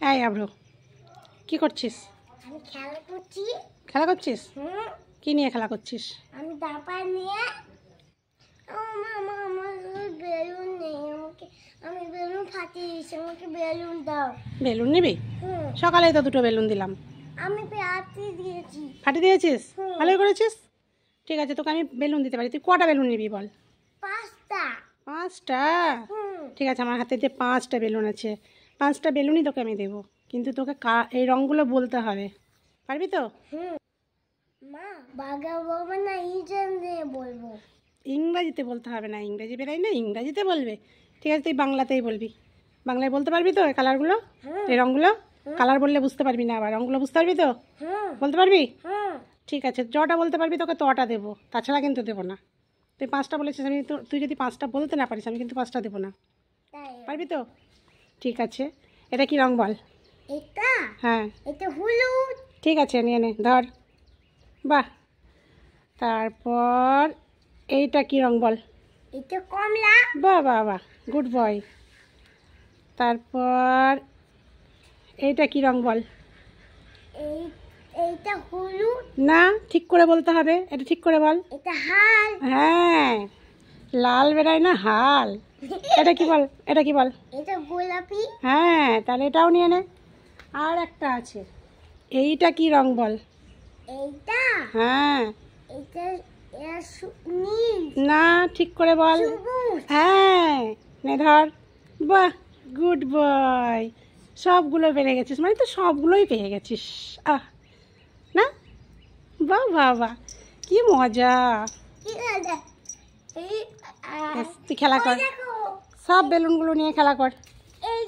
এই আব্রু, কি করছিস? আমি খেলা করছি। খেলা করছিস? কি নিয়ে খেলা করছিস? আমি দাপা নিয়ে। আমার বেলুন নেই, আমি বেলুন ফাটিয়ে দিয়েছি, আমাকে বেলুন দাও। বেলুন নিবি? সকালেই তো দুটো বেলুন দিলাম। আমি ফাটিয়ে দিয়েছি। ফাটিয়ে দিয়েছিস? ভালোই করেছিস। ঠিক আছে, তোকে আমি বেলুন দিতে পারি। তুই কটা বেলুন নিবি বল? 5টা। 5টা? ঠিক আছে, আমার হাতে যে 5টা বেলুন আছে, 5টা বেলুনই তোকে আমি দেবো, কিন্তু তোকে এই রঙগুলো বলতে হবে। পারবি তো? মা বাগা বলবো না, ইংরেজিতে বলবো। ইংরাজিতে বলতে হবে না, ইংরাজি বেরাই না, ইংরাজিতে বলবে। ঠিক আছে, তুই বাংলাতেই বলবি। বাংলায় বলতে পারবি তো এই কালারগুলো, এই রঙগুলো? কালার বললে বুঝতে পারবি না, আবার রঙগুলো বুঝতে পারবি তো? বলতে পারবি? ঠিক আছে, যটা বলতে পারবি তোকে তটা দেবো, তাছাড়া কিন্তু দেবো না। তুই 5টা বলেছিস, আমি তো, তুই যদি 5টা বলতে না পারিস আমি কিন্তু 5টা দেবো না। পারবি তো? ঠিক আছে, এটা কি রং বল? এটা? হ্যাঁ, এটা হলুদ। ঠিক আছে, নিয়ে নে, ধর। বাহ, তারপর এইটা কি রং বল? এটা কমলা। বাহ বাহ বাহ, গুড বয়। তারপর এইটা কি রং বল? এইটা হলুদ না, ঠিক করে বলতে হবে, এটা ঠিক করে বল। এটা হাল। হ্যাঁ, লাল বেরায় না, হাল। এটা কি বল? এটা কি বল? এটা গোলাপি। হ্যাঁ, তাহলে এটাও নিয়ে নে। আর একটা আছে, এইটা কি রং বল? এইটা? হ্যাঁ। এটা নীল। না, ঠিক করে বল। সবুজ। হ্যাঁ, নে ধর। বাহ, গুড বয়। সবগুলো পেরে গেছিস, মানে তো সবগুলোই পেয়ে গেছিস। আহ, না, বাহ বাহ বাহ, কি মজা। ঠিক আছে, তুই খেলা কর, দেখো সব বেলুনগুলো নিয়ে খেলা কর। এই